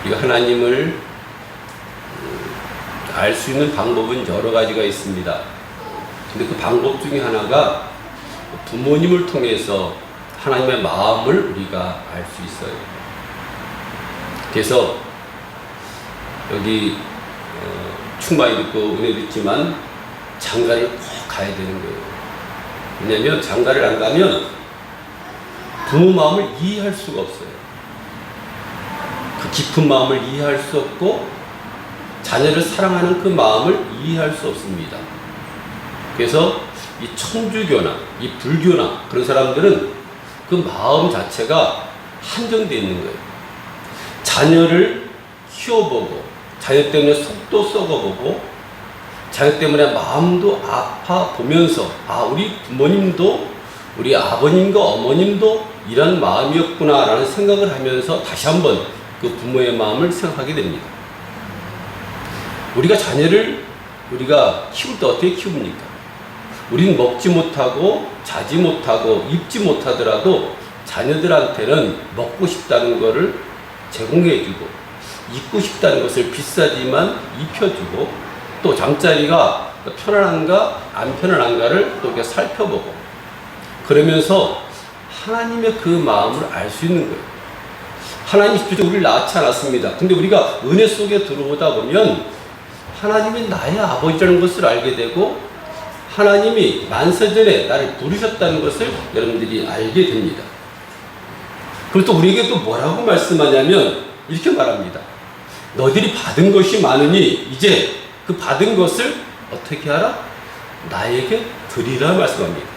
우리가 하나님을 알 수 있는 방법은 여러 가지가 있습니다. 근데 그 방법 중에 하나가 부모님을 통해서 하나님의 마음을 우리가 알 수 있어요. 그래서 여기 충만히 듣고 은혜 듣지만 장가를 꼭 가야 되는 거예요. 왜냐하면 장가를 안 가면 부모 마음을 이해할 수가 없어요. 그 깊은 마음을 이해할 수 없고 자녀를 사랑하는 그 마음을 이해할 수 없습니다. 그래서 이 천주교나 이 불교나 그런 사람들은 그 마음 자체가 한정되어 있는 거예요. 자녀를 키워보고 자녀 때문에 속도 썩어보고 자녀 때문에 마음도 아파 보면서 우리 부모님도 우리 아버님과 어머님도 이런 마음이었구나 라는 생각을 하면서 다시 한번 그 부모의 마음을 생각하게 됩니다. 우리가 자녀를 우리가 키울 때 어떻게 키웁니까? 우리는 먹지 못하고 자지 못하고 입지 못하더라도 자녀들한테는 먹고 싶다는 것을 제공해주고 입고 싶다는 것을 비싸지만 입혀주고 또 잠자리가 편안한가 안 편안한가를 또 이렇게 살펴보고 그러면서 하나님의 그 마음을 알 수 있는 거예요. 하나님이 직접 우리를 낳지 않았습니다. 근데 우리가 은혜 속에 들어오다 보면 하나님이 나의 아버지라는 것을 알게 되고 하나님이 만세전에 나를 부르셨다는 것을 여러분들이 알게 됩니다. 그리고 또 우리에게 또 뭐라고 말씀하냐면 이렇게 말합니다. 너희들이 받은 것이 많으니 이제 그 받은 것을 어떻게 하라? 나에게 드리라 말씀합니다.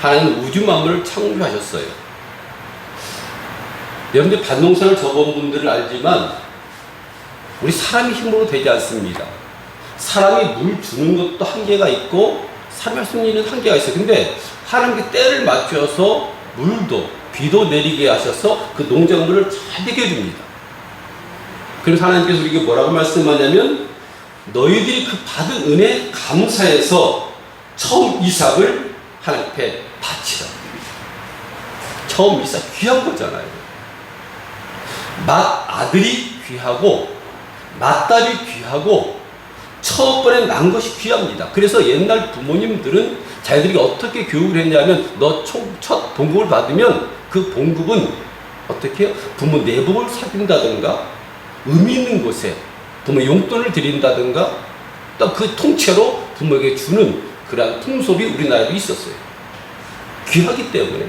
하나님은 우주 만물을 창조하셨어요. 여러분들 밭농사를 접은 분들은 알지만 우리 사람의 힘으로 되지 않습니다. 사람이 물 주는 것도 한계가 있고 사람이 할 수 있는 한계가 있어요. 근데 하나님께 때를 맞춰서 물도 비도 내리게 하셔서 그 농작물을 잘 되게 해줍니다. 그래서 하나님께서 우리에게 뭐라고 말씀하냐면 너희들이 그 받은 은혜에 감사해서 처음 이삭을 하나님 앞에 바치라. 처음 이삭 귀한 거잖아요. 맏아들이 귀하고 맏딸이 귀하고 첫 번에 난 것이 귀합니다. 그래서 옛날 부모님들은 자기들이 어떻게 교육을 했냐면 너 첫 봉급을 받으면 그 봉급은 어떻게 해요? 부모 내복을 사준다든가 의미 있는 곳에 부모 용돈을 드린다든가 또 그 통째로 부모에게 주는 그러한 풍속이 우리나라에도 있었어요. 귀하기 때문에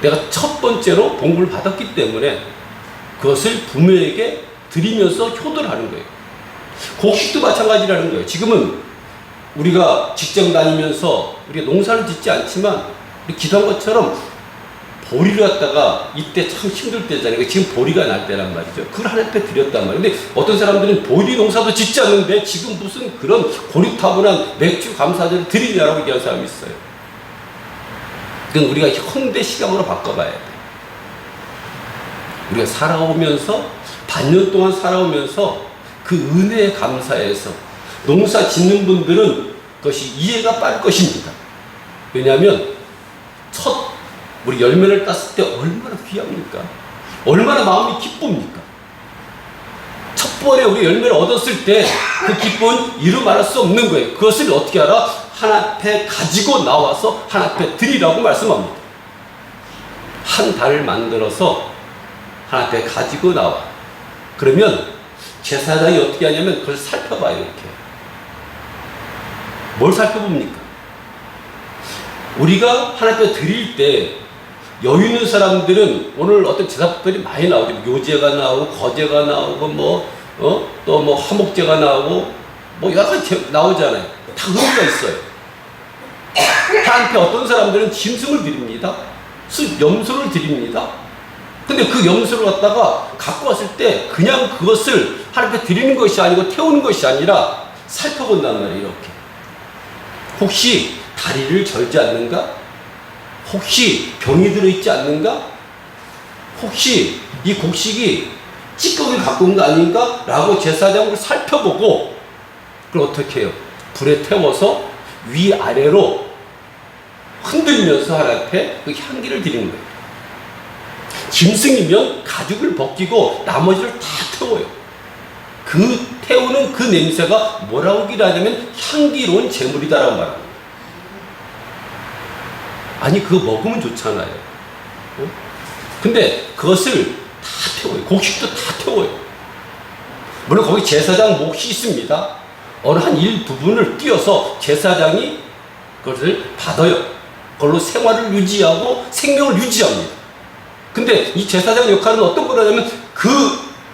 내가 첫 번째로 봉급을 받았기 때문에 그것을 부모에게 드리면서 효도를 하는 거예요. 곡식도 마찬가지라는 거예요. 지금은 우리가 직장 다니면서 우리가 농사를 짓지 않지만 우리 기도한 것처럼 보리를 갖다가 이때 참 힘들 때잖아요. 지금 보리가 날 때란 말이죠. 그걸 하나님 앞에 드렸단 말이에요. 근데 어떤 사람들은 보리 농사도 짓지 않는데 지금 무슨 그런 고리타분한 맥주 감사절을 드리냐라고 얘기하는 사람이 있어요. 그건 우리가 현대 시각으로 바꿔봐야 돼. 우리가 살아오면서 반년 동안 살아오면서 그 은혜에 감사해서 농사 짓는 분들은 그것이 이해가 빠를 것입니다. 왜냐하면 우리 열매를 땄을 때 얼마나 귀합니까? 얼마나 마음이 기쁩니까? 첫 번에 우리 열매를 얻었을 때 그 기쁨은 이루 말할 수 없는 거예요. 그것을 어떻게 알아? 하나님 앞에 가지고 나와서 하나님 앞에 드리라고 말씀합니다. 한 달을 만들어서 하나님 앞에 가지고 나와. 그러면 제사장이 어떻게 하냐면 그걸 살펴봐요. 이렇게. 뭘 살펴봅니까? 우리가 하나님 앞에 드릴 때 여유 있는 사람들은 오늘 어떤 제사법들이 많이 나오죠. 묘제가 나오고 거제가 나오고 또 뭐 화목제가 나오고 뭐 여러 가지 나오잖아요. 다 의미가 있어요. 하나님께 어떤 사람들은 짐승을 드립니다. 염소를 드립니다. 근데 그 염소를 갖다가 갖고 왔을 때 그냥 그것을 하나님 앞에 드리는 것이 아니고 태우는 것이 아니라 살펴본단 말이에요. 이렇게. 혹시 다리를 절지 않는가? 혹시 병이 들어있지 않는가? 혹시 이 곡식이 찌꺼기를 갖고 온 거 아닌가? 라고 제사장을 살펴보고 그걸 어떻게 해요? 불에 태워서 위아래로 흔들면서 하나님 앞에 그 향기를 드리는 거예요. 짐승이면 가죽을 벗기고 나머지를 다 태워요. 그 태우는 그 냄새가 뭐라고 하냐면 향기로운 제물이다라고 말합니다. 아니 그거 먹으면 좋잖아요. 근데 그것을 다 태워요. 곡식도 다 태워요. 물론 거기 제사장 몫이 있습니다. 어느 한 일부분을 띄어서 제사장이 그것을 받아요. 그걸로 생활을 유지하고 생명을 유지합니다. 근데 이 제사장 역할은 어떤 거냐면 그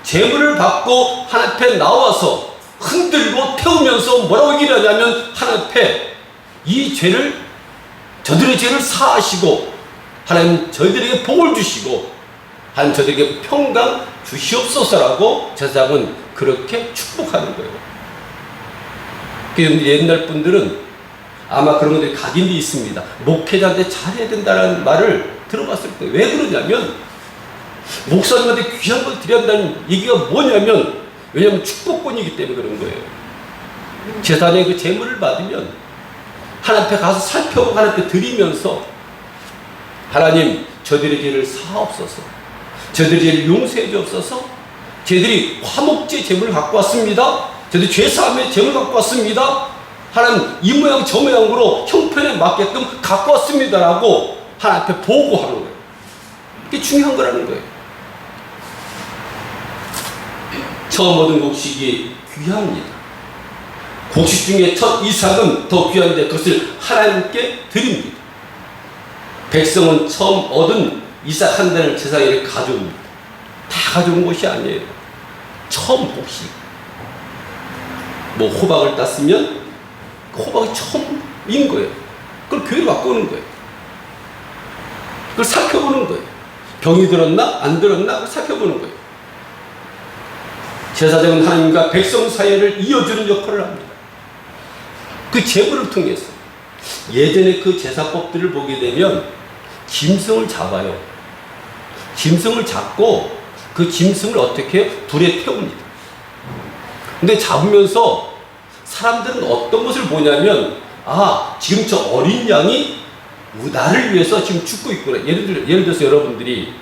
제물을 받고 하나님 앞에 나와서 흔들고 태우면서 뭐라고 얘기를 하냐면 하나님 앞에 이 죄를 저들의 죄를 사하시고 하나님 저희들에게 복을 주시고 하나님 저희들에게 평강 주시옵소서라고 제사장은 그렇게 축복하는 거예요. 옛날 분들은 아마 그런 것들이 각인이 있습니다. 목회자한테 잘해야 된다는 말을 들어봤을 때 왜 그러냐면 목사님한테 귀한 걸 드려야 한다는 얘기가 뭐냐면 왜냐하면 축복권이기 때문에 그런 거예요. 제사장이 그 제물을 받으면 하나님 앞에 가서 살펴보고 하나님 앞에 드리면서 하나님 저들의 죄를 사하옵소서, 저들의 죄를 용서해 주옵소서, 저희들이 화목제 제물을 갖고 왔습니다, 저희들이 죄사함의 제물을 갖고 왔습니다, 하나님 이 모양 저 모양으로 형편에 맞게끔 갖고 왔습니다라고 하나님 앞에 보고하는 거예요. 이게 중요한 거라는 거예요. 처음 얻은 곡식이 귀합니다. 곡식 중에 첫 이삭은 더 귀한데 그것을 하나님께 드립니다. 백성은 처음 얻은 이삭 한 단을 제사장에게 가져옵니다. 다 가져온 것이 아니에요. 처음 곡식. 뭐 호박을 땄으면 그 호박이 처음인 거예요. 그걸 교회로 갖고 오는 거예요. 그걸 살펴보는 거예요. 병이 들었나 안 들었나 그걸 살펴보는 거예요. 제사장은 하나님과 백성 사이를 이어주는 역할을 합니다. 그 제물을 통해서 예전에 그 제사법들을 보게 되면 짐승을 잡아요. 짐승을 잡고 그 짐승을 어떻게 해요? 불에 태웁니다. 근데 잡으면서 사람들은 어떤 것을 보냐면 아 지금 저 어린 양이 나를 위해서 지금 죽고 있구나. 예를 들어서 여러분들이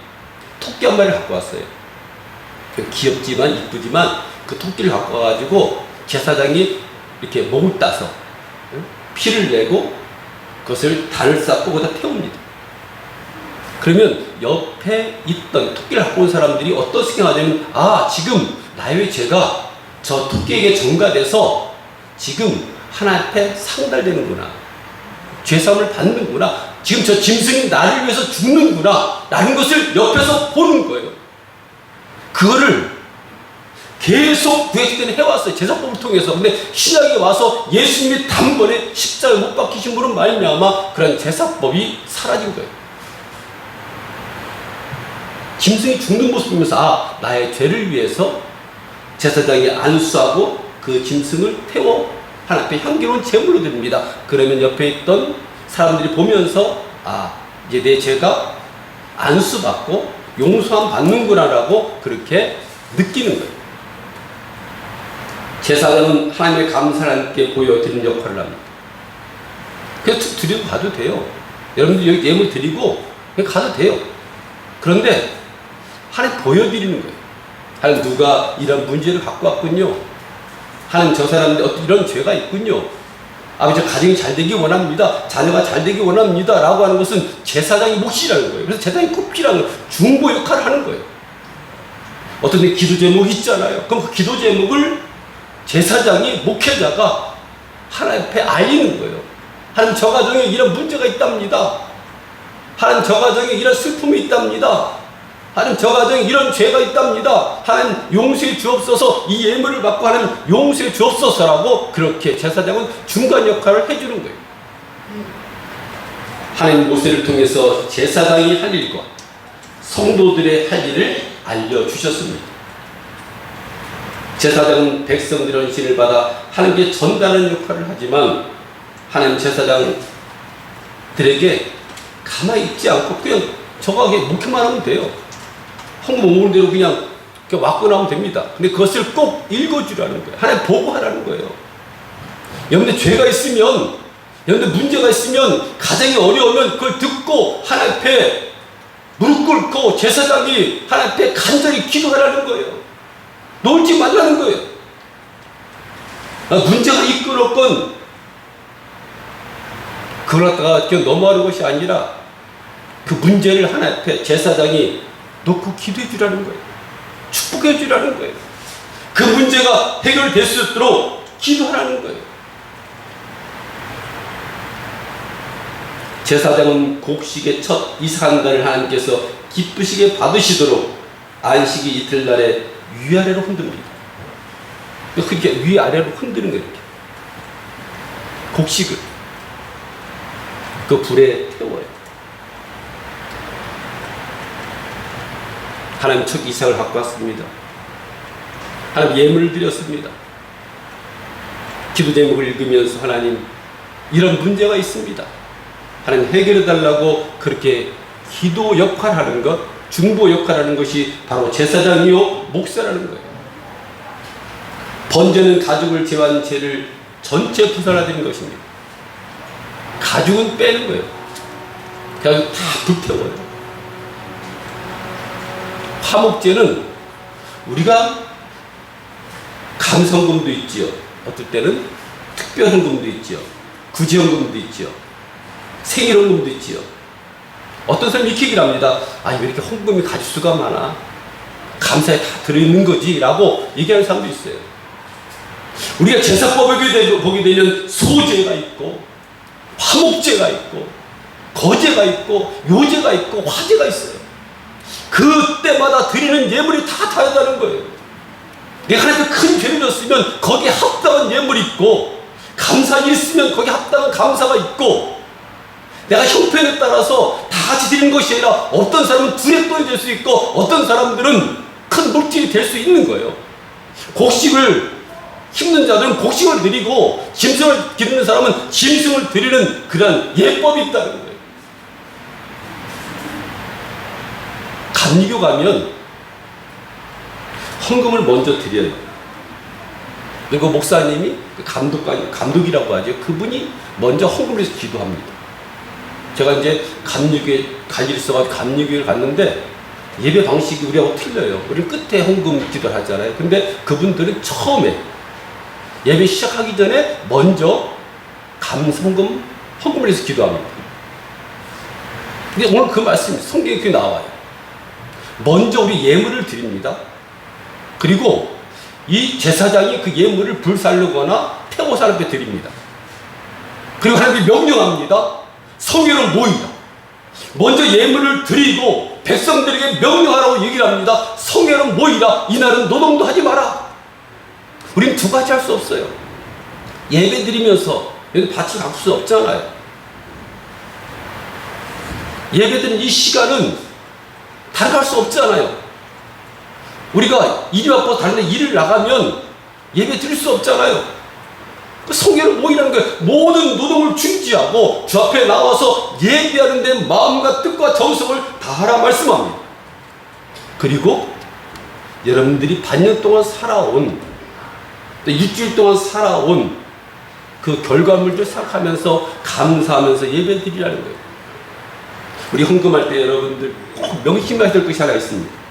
토끼 한 마리를 갖고 왔어요. 귀엽지만 이쁘지만 그 토끼를 갖고 와가지고 제사장이 이렇게 목을 따서 피를 내고 그것을 단을 쌓고 거기다 태웁니다. 그러면 옆에 있던 토끼를 갖고 온 사람들이 어떤 생각하냐면 아 지금 나의 죄가 저 토끼에게 전가돼서 지금 하나님 앞에 상달되는구나, 죄사함을 받는구나, 지금 저 짐승이 나를 위해서 죽는구나 라는 것을 옆에서 보는 거예요. 그거를 계속 구약시대 때는 해왔어요. 제사법을 통해서. 근데 신약에 와서 예수님이 단번에 십자가에 못 박히심으로 말미암아 그런 제사법이 사라진 거예요. 짐승이 죽는 모습을 보면서 아 나의 죄를 위해서 제사장이 안수하고 그 짐승을 태워 하나님 앞에 향기로운 제물로 드립니다. 그러면 옆에 있던 사람들이 보면서 아 이제 내 죄가 안수받고 용서함 받는구나라고 그렇게 느끼는 거예요. 제사장은 하나님의 감사를 함께 보여드리는 역할을 합니다. 그래서 드리고 가도 돼요. 여러분들 여기 예물 드리고 그냥 가도 돼요. 그런데 하나님 보여드리는 거예요. 하나님 누가 이런 문제를 갖고 왔군요. 하나님 저 사람인데 어떤 이런 죄가 있군요. 아버지 가정이 잘 되기 원합니다. 자녀가 잘 되기 원합니다. 라고 하는 것은 제사장의 몫이라는 거예요. 그래서 제사장이 꼭 필요한 중보 역할을 하는 거예요. 어떤 데 기도 제목이 있잖아요. 그럼 그 기도 제목을 제사장이 목회자가 하나님 앞에 알리는 거예요. 하나님 저 가정에 이런 문제가 있답니다. 하나님 저 가정에 이런 슬픔이 있답니다. 하나님 저 가정에 이런 죄가 있답니다. 하나님 용서해 주옵소서. 이 예물을 받고 하나님 용서해 주옵소서라고 그렇게 제사장은 중간 역할을 해주는 거예요. 하나님 모세를 통해서 제사장이 할 일과 성도들의 할 일을 알려주셨습니다. 제사장은 백성들의 헌신을 받아 하나님께 전달하는 역할을 하지만 하나님 제사장들에게 가만히 있지 않고 그냥 저가게 목회만 하면 돼요. 헌금 오는 대로 그냥 왔고 나오면 됩니다. 근데 그것을 꼭 읽어주라는 거예요. 하나님 보고하라는 거예요. 여러분들 죄가 있으면, 여러분들 문제가 있으면, 가정이 어려우면 그걸 듣고 하나님 앞에 무릎 꿇고 제사장이 하나님 앞에 간절히 기도하라는 거예요. 놀지 말라는 거예요. 문제가 있건 그걸 갖다가 그냥 넘어가는 것이 아니라 그 문제를 하나님 앞에 제사장이 놓고 기도해 주라는 거예요. 축복해 주라는 거예요. 그 문제가 해결될 수 있도록 기도하라는 거예요. 제사장은 곡식의 첫 이삭한단을 하나님께서 기쁘시게 받으시도록 안식이 이틀날에 위아래로 흔듭니다. 그렇게 위아래로 흔드는 거예요. 곡식을 그 불에 태워요. 하나님 첫 이삭을 갖고 왔습니다. 하나님 예물을 드렸습니다. 기도 제목을 읽으면서 하나님 이런 문제가 있습니다. 하나님 해결해 달라고 그렇게 기도 역할하는 것, 중보 역할하는 것이 바로 제사장이요 목사라는 거예요. 번제는 가죽을 제한 죄를 전체 부살라드린 것입니다. 가죽은 빼는 거예요. 그냥 다 불태워요. 화목제는 우리가 감성금도 있지요. 어떨 때는 특별헌금도 있지요. 구제헌금도 있지요. 생일헌금도 있지요. 어떤 사람이 이렇게 얘기를 합니다. 아, 왜 이렇게 헌금이 가짓수가 많아? 감사에 다 들어있는 거지 라고 얘기하는 사람도 있어요. 우리가 제사법에 보게 되면 소제가 있고 화목제가 있고 거제가 있고 요제가 있고 화제가 있어요. 그때마다 드리는 예물이 다 다르다는 거예요. 내가 하나님께 큰 죄를 졌으면 거기에 합당한 예물이 있고, 감사가 있으면 거기에 합당한 감사가 있고, 내가 형편에 따라서 다 같이 드리는 것이 아니라 어떤 사람은 두레돈이 될 수 있고 어떤 사람들은 큰 물질이 될 수 있는 거예요. 곡식을 힘든 자들은 곡식을 드리고 짐승을 기르는 사람은 짐승을 드리는 그런 예법이 있다는 거예요. 감리교 가면 헌금을 먼저 드려요. 그리고 목사님이 감독이라고 하죠. 그분이 먼저 헌금을 해서 기도합니다. 제가 이제 감리교에 갈 일이 있어가지고 감리교를 갔는데 예배 방식이 우리하고 틀려요. 우리는 끝에 헌금 기도를 하잖아요. 근데 그분들은 처음에 예배 시작하기 전에 먼저 헌금을 해서 기도합니다. 근데 오늘 그 말씀이 성경에 그렇게 나와요. 먼저 우리 예물을 드립니다. 그리고 이 제사장이 그 예물을 불살르거나 태워서 하나님께 드립니다. 그리고 하나님이 명령합니다. 성회로 모이라. 먼저 예물을 드리고 백성들에게 명령하라고 얘기를 합니다. 성회로 모이라. 이날은 노동도 하지 마라. 우린 두 가지 할 수 없어요. 예배 드리면서 여기 밭을 바꿀 수 없잖아요. 예배 드리는 이 시간은 다르게 할 수 없잖아요. 우리가 일이 바빠서 다른 데 일을 나가면 예배 드릴 수 없잖아요. 그 성회로 모이라는 거예요. 모든 노동을 중지하고 주 앞에 나와서 예배하는 데 마음과 뜻과 정성을 다하라 말씀합니다. 그리고 여러분들이 반년 동안 살아온, 또 일주일 동안 살아온 그 결과물들 생각하면서 감사하면서 예배 드리라는 거예요. 우리 헌금할 때 여러분들 꼭 명심해야 될 것이 하나 있습니다.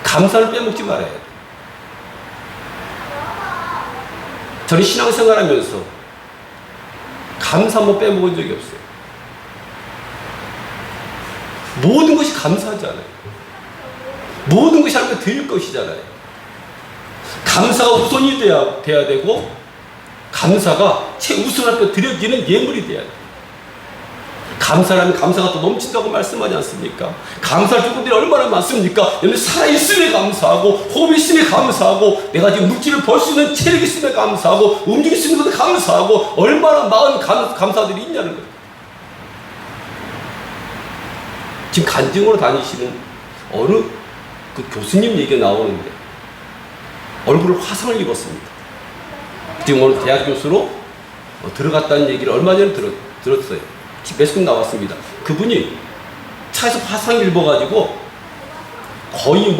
감사를 빼먹지 말아야 돼요. 저는 신앙생활 하면서 감사 한번 빼먹은 적이 없어요. 모든 것이 감사하잖아요. 모든 것이 하나님께 드릴 것이잖아요. 감사가 우선이 돼야 되고, 감사가 최우선 앞에 드려지는 예물이 돼야 돼요. 감사라면 감사가 또 넘친다고 말씀하지 않습니까? 감사할 조건들이 얼마나 많습니까? 여러분 살아있음에 감사하고, 호흡이 있음에 감사하고, 내가 지금 물질을 벌 수 있는 체력이 있음에 감사하고, 움직일 수 있는 것에 감사하고, 얼마나 많은 감사들이 있냐는 거예요. 지금 간증으로 다니시는 어느 그 교수님 얘기가 나오는데 얼굴을 화상을 입었습니다. 지금 오늘 대학 교수로 들어갔다는 얘기를 얼마 전에 들었어요. 매스컴 나왔습니다. 그분이 차에서 화상을 입어가지고 거의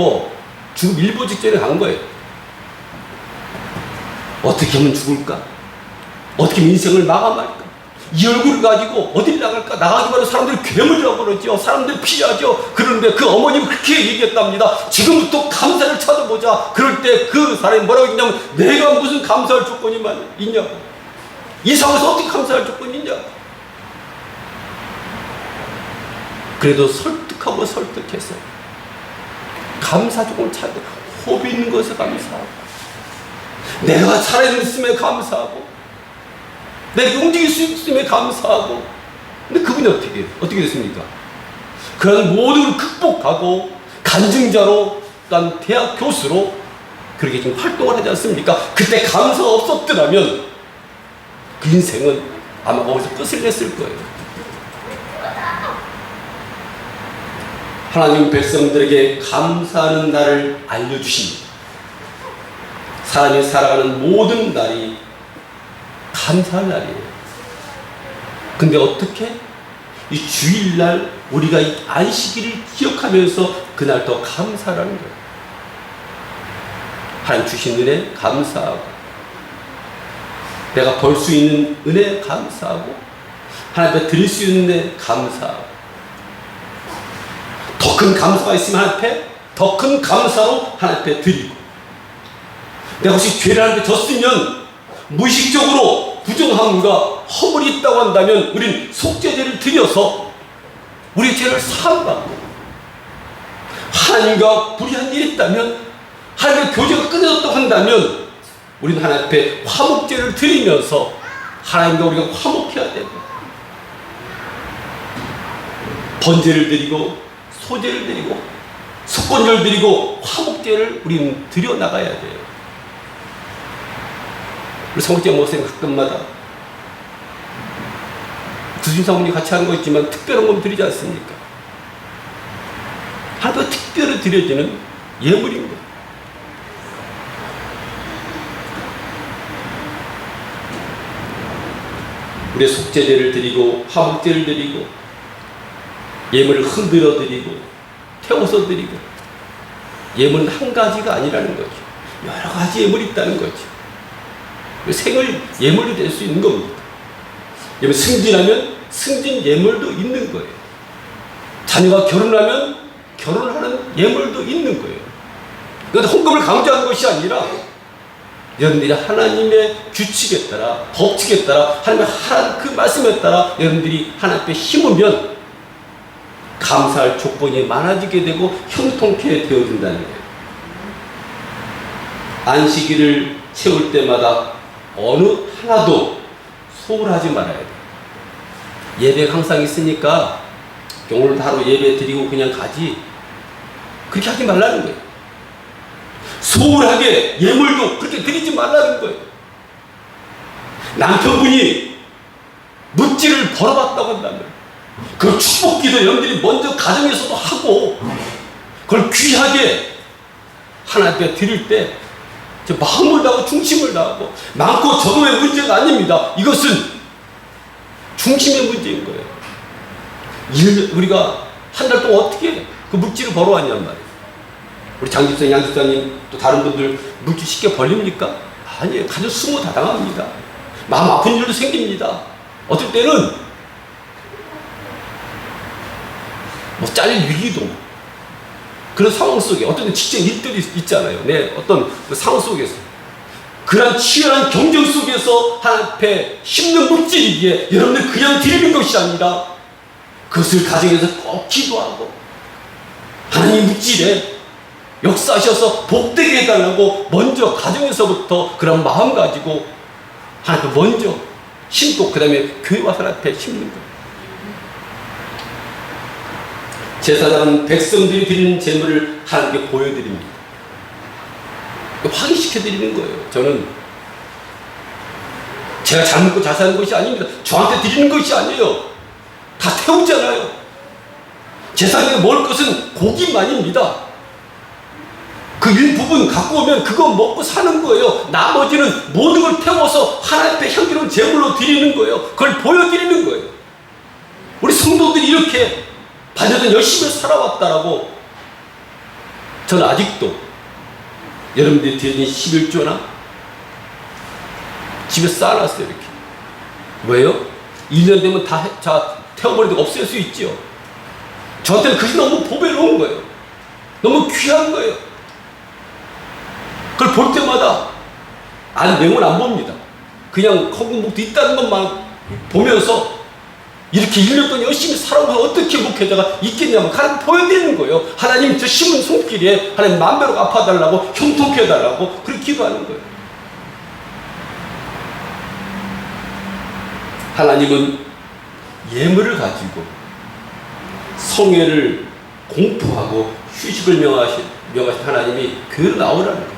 죽음 일보 직전에 간 거예요. 어떻게 하면 죽을까? 어떻게 하면 인생을 마감할까? 이 얼굴을 가지고 어딜 나갈까? 나가기만 해도 사람들이 괴물이라고 그러죠. 사람들이 피하죠. 그런데 그 어머님은 그렇게 얘기했답니다. 지금부터 감사를 찾아보자. 그럴 때 그 사람이 뭐라고 했냐면, 내가 무슨 감사할 조건이 있냐고. 이 상황에서 어떻게 감사할 조건이 있냐. 그래도 설득하고 설득해서 감사 조건을 찾아. 호흡 있는 것에 감사하고, 내가 살아있음에 감사하고, 내가 움직일 수 있음에 감사하고. 근데 그분이 어떻게 됐습니까? 그런 모든 걸 극복하고 간증자로, 난 대학 교수로 그렇게 지금 활동을 하지 않습니까? 그때 감사가 없었더라면 그 인생은 아마 거기서 끝을 냈을 거예요. 하나님 백성들에게 감사하는 날을 알려주십니다. 사람이 살아가는 모든 날이 감사할 날이에요. 근데 어떻게? 이 주일날 우리가 이 안식일을 기억하면서 그날 더 감사하는 거예요. 하나님 주신 은혜 감사하고, 내가 벌 수 있는 은혜 감사하고, 하나님께 드릴 수 있는 은혜 감사하고, 더 큰 감사가 있으면 하나님 앞에 더 큰 감사로 하나님 앞에 드리고, 내가 혹시 죄를 하는데 졌으면 무의식적으로 부정함과 허물이 있다고 한다면 우린 속죄제를 드려서 우리 죄를 사함받고, 하나님과 불의한 일이 있다면, 하나님의 교제가 끊어졌다고 한다면 우리는 하나님 앞에 화목제를 드리면서 하나님과 우리가 화목해야 되고, 번제를 드리고 소제를 드리고 속건제를 드리고 화목제를 우리는 드려나가야 돼요. 우리 성국제 목사님 가끔마다 구순사모님 같이 하는 거 있지만 특별한 건 드리지 않습니까? 하나도 특별히 드려지는 예물입니다. 우리의 속죄제를 드리고 화목제를 드리고 예물을 흔들어 드리고 태워서 드리고, 예물은 한 가지가 아니라는 거죠. 여러 가지 예물이 있다는 거죠. 생을 예물로 될 수 있는 겁니다. 예물 승진하면 승진 예물도 있는 거예요. 자녀가 결혼하면 결혼하는 예물도 있는 거예요. 그런데 헌금을 강조하는 것이 아니라 여러분들이 하나님의 규칙에 따라, 법칙에 따라, 하나님의 그 말씀에 따라 여러분들이 하나님 앞에 힘으면 감사할 조건이 많아지게 되고 형통케 되어진다는 거예요. 안식일을 채울 때마다 어느 하나도 소홀하지 말아야 돼요. 예배가 항상 있으니까 오늘 하루 예배 드리고 그냥 가지, 그렇게 하지 말라는 거예요. 소홀하게 예물도 그렇게 드리지 말라는 거예요. 남편분이 묵지를 벌어봤다고 한다면 그 축복기도 여러분들이 먼저 가정에서도 하고, 그걸 귀하게 하나님 앞에 드릴 때 마음을 다하고 중심을 다하고, 많고 적음의 문제가 아닙니다. 이것은 중심의 문제인 거예요. 우리가 한 달 동안 어떻게 그 묵지를 벌어왔냔 말이에요. 우리 장집사님, 양집사님, 또 다른 분들 묵지 쉽게 벌립니까? 아니에요. 가장 수모다당합니다. 마음 아픈 일도 생깁니다. 어떨 때는 잘릴 위기도, 그런 상황 속에 어떤 직장 일들이 있잖아요. 어떤 그 상황 속에서, 그런 치열한 경쟁 속에서 하나님 앞에 힘든 묵지이기에 여러분들 그냥 드리는 것이 아니라 그것을 가정에서 꼭 기도하고, 하나님 묵지에 역사하셔서 복되게 해달라고 먼저 가정에서부터 그런 마음 가지고 하나님 먼저 심고, 그 다음에 교회 와서 하나님 앞에 심는 거예요. 제사장은 백성들이 드리는 제물을 하나님께 보여드립니다. 확인시켜드리는 거예요. 저는 제가 잘 먹고 잘 사는 것이 아닙니다. 저한테 드리는 것이 아니에요. 다 태우잖아요. 제사장이 먹을 것은 고기만입니다. 그 일부분 갖고 오면 그거 먹고 사는 거예요. 나머지는 모든 걸 태워서 하나님 앞에 향기로운 제물로 드리는 거예요. 그걸 보여드리는 거예요. 우리 성도들이 이렇게 반여전 열심히 살아왔다라고, 저는 아직도 여러분들이 드린 11조나 집에 쌓아놨어요. 이렇게. 왜요? 1년 되면 다 태워버리고 없앨 수 있죠. 저한테는 그것이 너무 보배로운 거예요. 너무 귀한 거예요. 그걸 볼 때마다 내용은 안 봅니다. 그냥 헌금복도 있다는 것만 보면서 이렇게 1년 동안 열심히 살아오면 어떻게 목회자가 있겠냐면 하나님 보여드리는 거예요. 하나님 저 심은 손길에 하나님 만배로 갚아달라고, 형통케 해달라고 그렇게 기도하는 거예요. 하나님은 예물을 가지고 성회를 공포하고 휴식을 명하신 하나님이 교회로 나오라는 거예요.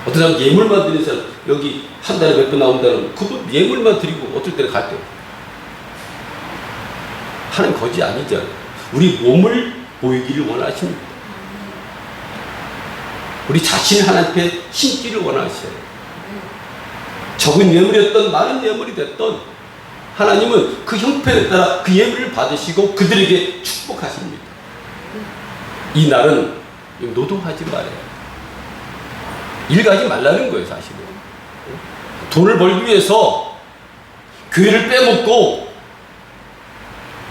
어떤 사람 예물만 드리는 사람, 여기 한 달에 몇 번 나온다는 그분 예물만 드리고 어떨 때는 갈 때요. 하나님 거지 아니잖아요. 우리 몸을 보이기를 원하십니다. 우리 자신을 하나님께 심기를 원하셔요. 적은 예물이었던 많은 예물이 됐던 하나님은 그 형편에 따라 그 예물을 받으시고 그들에게 축복하십니다. 이 날은 노동하지 말아요. 일 가지 말라는 거예요, 사실은. 돈을 벌기 위해서 교회를 빼먹고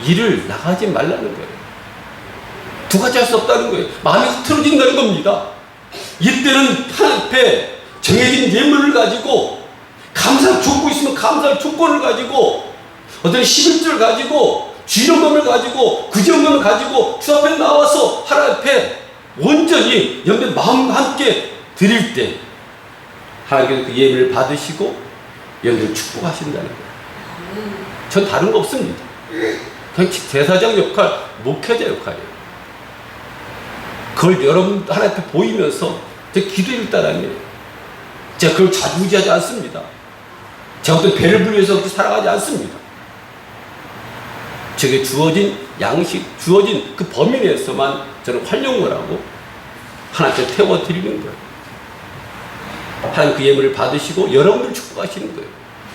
일을 나가지 말라는 거예요. 두 가지 할 수 없다는 거예요. 마음이 흐트러진다는 겁니다. 이때는 하나님 앞에 정해진 예물을 가지고 감사를 줬고 있으면 감사할 조건을 가지고 어떤 11조를 가지고 주일헌금을 가지고 구제헌금을 가지고 주 앞에 나와서 하나님 앞에 온전히 연된 마음과 함께 드릴 때 하나님께서 그 예물을 받으시고 여러분을 축복하신다는 거예요. 전 다른 거 없습니다. 그냥 제사장 역할, 목회자 역할이에요. 그걸 여러분 하나님 앞에 보이면서 제 기도를 따라하는 제가 그걸 좌지우지하지 않습니다. 제가 어떤 배를 불리해서 그렇게 살아가지 않습니다. 제게 주어진 양식, 주어진 그 범위 내에서만 저는 활용을 하고 하나님께 태워드리는 거예요. 하나님 그 예물을 받으시고 여러분을 축복하시는 거예요.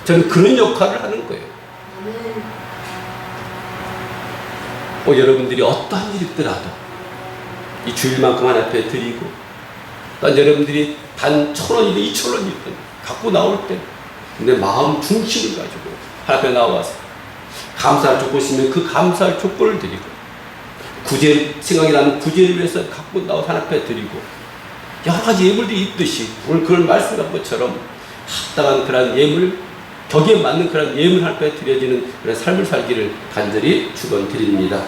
저는 그런 역할을 하는 거예요. 여러분들이 어떠한 일이 있더라도 이 주일만큼 하나님 앞에 드리고 또 여러분들이 단 1,000원이든 2,000원이든 갖고 나올 때 내 마음 중심을 가지고 하나님 앞에 나와서 감사할 조건이 있으면 그 감사할 조건을 드리고 구제 생각이 나는 구제를 위해서 갖고 나와서 하나님 앞에 드리고 여러 가지 예물들이 있듯이 오늘 그걸 말씀한 것처럼 합당한 그런 예물, 격에 맞는 그런 예물 하나님 앞에 드려지는 그런 삶을 살기를 간절히 축원드립니다.